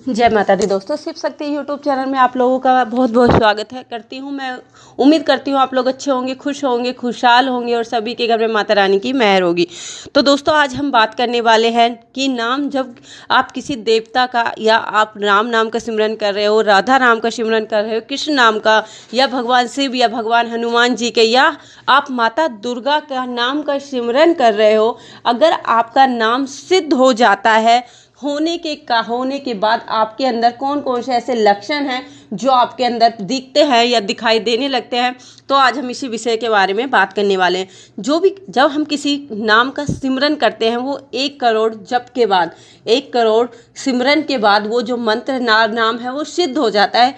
जय माता दी दोस्तों, शिव शक्ति यूट्यूब चैनल में आप लोगों का बहुत बहुत स्वागत है करती हूँ। मैं उम्मीद करती हूँ आप लोग अच्छे होंगे, खुश होंगे, खुशहाल होंगे और सभी के घर में माता रानी की मेहर होगी। तो दोस्तों, आज हम बात करने वाले हैं कि नाम जब आप किसी देवता का या आप राम नाम का सिमरन कर रहे हो, राधा नाम का सिमरन कर रहे हो, कृष्ण नाम का, या भगवान शिव या भगवान हनुमान जी के, या आप माता दुर्गा का नाम का सिमरन कर रहे हो, अगर आपका नाम सिद्ध हो जाता है, होने के बाद आपके अंदर कौन कौन से ऐसे लक्षण हैं जो आपके अंदर दिखते हैं या दिखाई देने लगते हैं, तो आज हम इसी विषय के बारे में बात करने वाले हैं। जब हम किसी नाम का सिमरन करते हैं, वो 1 करोड़ जप के बाद, 1 करोड़ सिमरन के बाद वो जो मंत्र नाम है वो सिद्ध हो जाता है।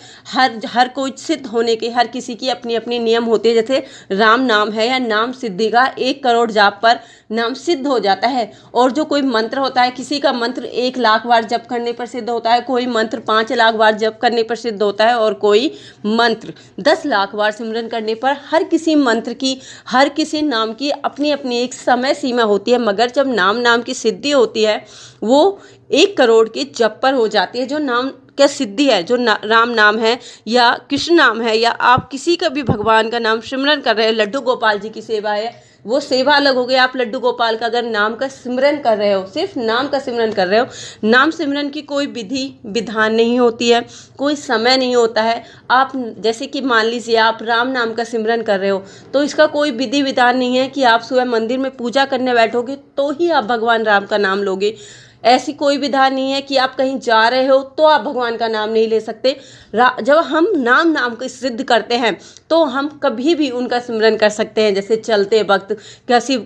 हर कोई सिद्ध होने के, हर किसी की अपनी अपनी नियम होते हैं। जैसे राम नाम है या नाम सिद्धि का 1 करोड़ जाप पर नाम सिद्ध हो जाता है। और जो कोई मंत्र होता है, किसी का मंत्र 1 लाख बार जप करने पर सिद्ध होता है, कोई मंत्र 5 लाख बार जप करने पर सिद्ध होता है, और कोई मंत्र 10 लाख बार सिमरन करने पर। हर किसी मंत्र की, हर किसी नाम की अपनी अपनी एक समय सीमा होती है, मगर जब नाम की सिद्धि होती है वो 1 करोड़ के जप पर हो जाती है। जो नाम क्या सिद्धि है, जो राम नाम है या कृष्ण नाम है, या आप किसी का भी भगवान का नाम सिमरन कर रहे हैं, लड्डू गोपाल जी की सेवा है, वो सेवा अलग हो गई। आप लड्डू गोपाल का अगर नाम का सिमरन कर रहे हो, सिर्फ नाम का सिमरन कर रहे हो, नाम सिमरन की कोई विधि विधान नहीं होती है, कोई समय नहीं होता है। आप जैसे कि मान लीजिए आप राम नाम का सिमरन कर रहे हो, तो इसका कोई विधि विधान नहीं है कि आप सुबह मंदिर में पूजा करने बैठोगे तो ही आप भगवान राम का नाम लोगे। ऐसी कोई विधान नहीं है कि आप कहीं जा रहे हो तो आप भगवान का नाम नहीं ले सकते। जब हम नाम को सिद्ध करते हैं तो हम कभी भी उनका सिमरन कर सकते हैं। जैसे चलते वक्त,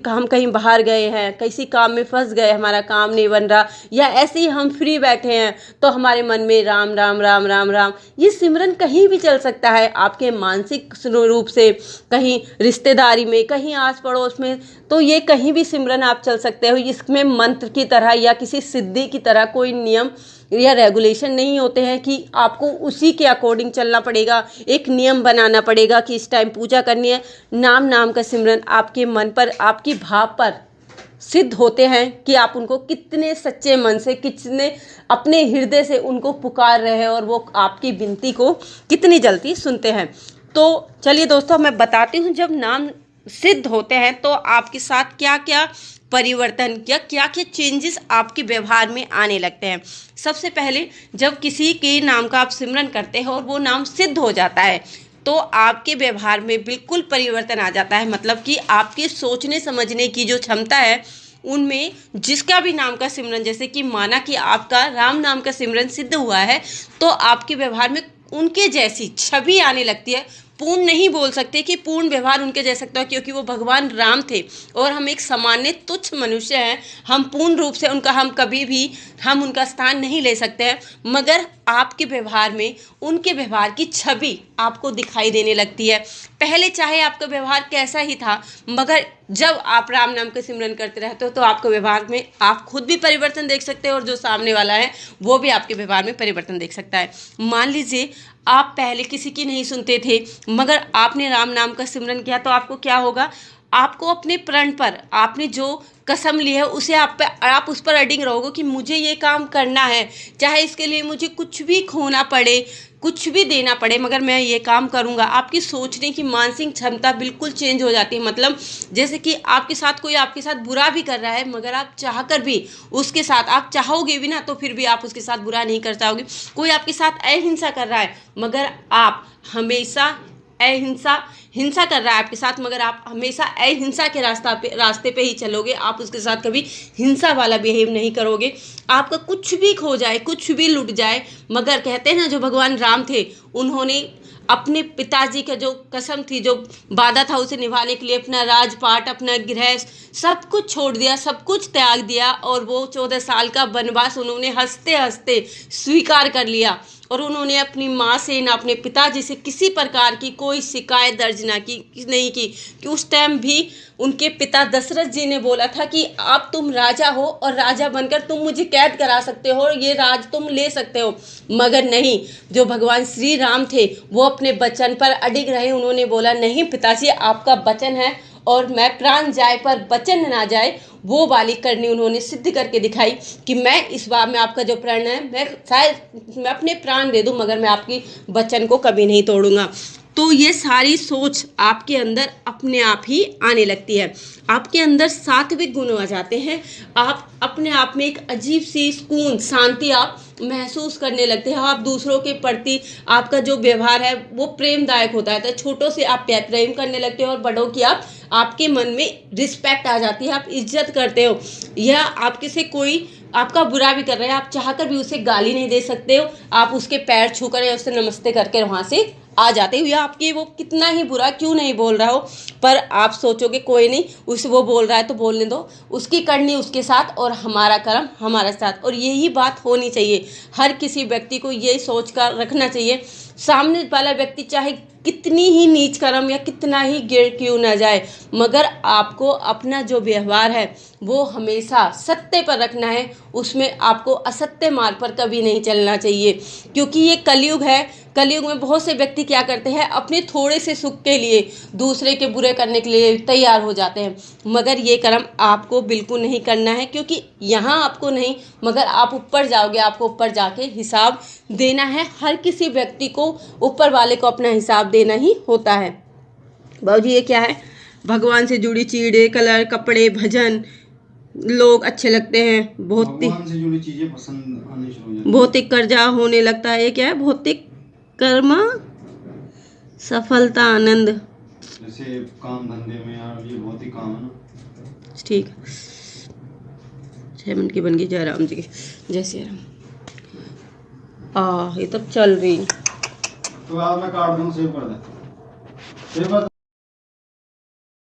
हम कहीं बाहर गए हैं, किसी काम में फंस गए, हमारा काम नहीं बन रहा, या ऐसे ही हम फ्री बैठे हैं तो हमारे मन में राम राम राम राम राम, ये सिमरन कहीं भी चल सकता है। आपके मानसिक रूप से, कहीं रिश्तेदारी में, कहीं आस पड़ोस में, तो ये कहीं भी सिमरन आप चल सकते हो। इसमें मंत्र की तरह या किसी सिद्धि की तरह कोई नियम या रेगुलेशन नहीं होते हैं कि आपको उसी के अकॉर्डिंग चलना पड़ेगा, एक नियम बनाना पड़ेगा कि इस टाइम पूजा करनी है। नाम का सिमरन आपके मन पर, आपकी भाव पर सिद्ध होते हैं कि आप उनको कितने सच्चे मन से, कितने अपने हृदय से उनको पुकार रहे हैं, और वो आपकी विनती को कितनी जल्दी सुनते हैं। तो चलिए दोस्तों, मैं बताती हूँ जब नाम सिद्ध होते हैं तो आपके साथ क्या क्या परिवर्तन या क्या क्या चेंजेस आपके व्यवहार में आने लगते हैं। सबसे पहले, जब किसी के नाम का आप सिमरन करते हैं और वो नाम सिद्ध हो जाता है, तो आपके व्यवहार में बिल्कुल परिवर्तन आ जाता है। मतलब कि आपके सोचने समझने की जो क्षमता है उनमें, जिसका भी नाम का सिमरन, जैसे कि माना कि आपका राम नाम का सिमरन सिद्ध हुआ है, तो आपके व्यवहार में उनके जैसी छवि आने लगती है। पूर्ण नहीं बोल सकते कि पूर्ण व्यवहार उनके जैसा सकता है, क्योंकि वो भगवान राम थे और हम एक सामान्य तुच्छ मनुष्य हैं। हम पूर्ण रूप से हम कभी भी हम उनका स्थान नहीं ले सकते हैं, मगर आपके व्यवहार में उनके व्यवहार की छवि आपको दिखाई देने लगती है। पहले चाहे आपका व्यवहार कैसा ही था, मगर जब आप राम नाम के सिमरन करते रहते हो तो आपके व्यवहार में आप खुद भी परिवर्तन देख सकते हो, और जो सामने वाला है वो भी आपके व्यवहार में परिवर्तन देख सकता है। मान लीजिए आप पहले किसी की नहीं सुनते थे, मगर आपने राम नाम का सिमरन किया, तो आपको क्या होगा, आपको अपने प्रण पर, आपने जो कसम ली है उसे आप उस पर अडिग रहोगे कि मुझे ये काम करना है, चाहे इसके लिए मुझे कुछ भी खोना पड़े, कुछ भी देना पड़े, मगर मैं ये काम करूँगा। आपकी सोचने की मानसिक क्षमता बिल्कुल चेंज हो जाती है। मतलब जैसे कि कोई आपके साथ बुरा भी कर रहा है, मगर आप चाहकर भी उसके साथ, आप चाहोगे भी ना तो फिर भी आप उसके साथ बुरा नहीं कर चाहोगे। कोई आपके साथ अहिंसा कर रहा है, मगर आप हमेशा हिंसा कर रहा है आपके साथ, मगर आप हमेशा अहिंसा के रास्ते पे ही चलोगे। आप उसके साथ कभी हिंसा वाला बिहेव नहीं करोगे। आपका कुछ भी खो जाए, कुछ भी लुट जाए, मगर कहते हैं ना, जो भगवान राम थे, उन्होंने अपने पिताजी का जो कसम थी, जो वादा था, उसे निभाने के लिए अपना राजपाट, अपना गृहस्थ सब कुछ छोड़ दिया, सब कुछ त्याग दिया, और वो 14 साल का वनवास उन्होंने हंसते हंसते स्वीकार कर लिया। और उन्होंने अपनी माँ से, ना अपने पिताजी से किसी प्रकार की कोई शिकायत दर्ज नहीं की कि उस टाइम भी उनके पिता दशरथ जी ने बोला था कि अब तुम राजा हो और राजा बनकर तुम मुझे कैद करा सकते हो और ये राज तुम ले सकते हो, मगर नहीं, जो भगवान श्री राम थे वो अपने वचन पर अडिग रहे। उन्होंने बोला, नहीं पिताजी, आपका वचन है और मैं प्राण जाए पर वचन ना जाए, वो वाली करनी उन्होंने सिद्ध करके दिखाई कि मैं इस बार में आपका जो प्रण है, मैं शायद मैं अपने प्राण दे दूं मगर मैं आपकी वचन को कभी नहीं तोड़ूंगा। तो ये सारी सोच आपके अंदर अपने आप ही आने लगती है, आपके अंदर सात्विक गुण आ जाते हैं। आप अपने आप में एक अजीब सी सुकून, शांति आप महसूस करने लगते हैं। आप दूसरों के प्रति आपका जो व्यवहार है वो प्रेमदायक होता है। तो छोटों से आप प्रेम करने लगते हो और बड़ों की आपके मन में रिस्पेक्ट आ जाती है, आप इज्जत करते हो। या आपके से कोई आपका बुरा भी कर रहा है, आप चाहकर भी उसे गाली नहीं दे सकते हो, आप उसके पैर छूकर या उससे नमस्ते करके वहाँ से आ जाते हो। या आपके वो कितना ही बुरा क्यों नहीं बोल रहा हो, पर आप सोचोगे कोई नहीं, उसे वो बोल रहा है तो बोलने दो, उसकी करनी उसके साथ और हमारा कर्म हमारा साथ। और यही बात होनी चाहिए, हर किसी व्यक्ति को यही सोच कर रखना चाहिए। सामने वाला व्यक्ति चाहे कितनी ही नीच कर्म या कितना ही गिर क्यों ना जाए, मगर आपको अपना जो व्यवहार है वो हमेशा सत्य पर रखना है, उसमें आपको असत्य मार्ग पर कभी नहीं चलना चाहिए। क्योंकि ये कलयुग है, कलयुग में बहुत से व्यक्ति क्या करते हैं, अपने थोड़े से सुख के लिए दूसरे के बुरे करने के लिए तैयार हो जाते हैं। मगर ये कर्म आपको बिल्कुल नहीं करना है, क्योंकि यहाँ आपको नहीं मगर आप ऊपर जाओगे, आपको ऊपर जाके हिसाब देना है। हर किसी व्यक्ति को ऊपर वाले को अपना हिसाब देना ही होता है। बाबूजी ये क्या है? भगवान से जुड़ी चीज़ें, कलर, कपड़े, भजन, लोग अच्छे लगते हैं। भगवान से जुड़ी चीजें पसंद आनी शुरू हो जाती है। भौतिक कर्जा होने लगता है। ये क्या है? भौतिक कर्म, सफलता, आनंद। जैसे काम धंधे में यार ये बहुत ही काम है ना। ठीक, 6 मिनट की बन गई। जय राम जी की जय श्री राम। ये तब चल रही। तो आज मैं काट दूँ, सेव कर दे।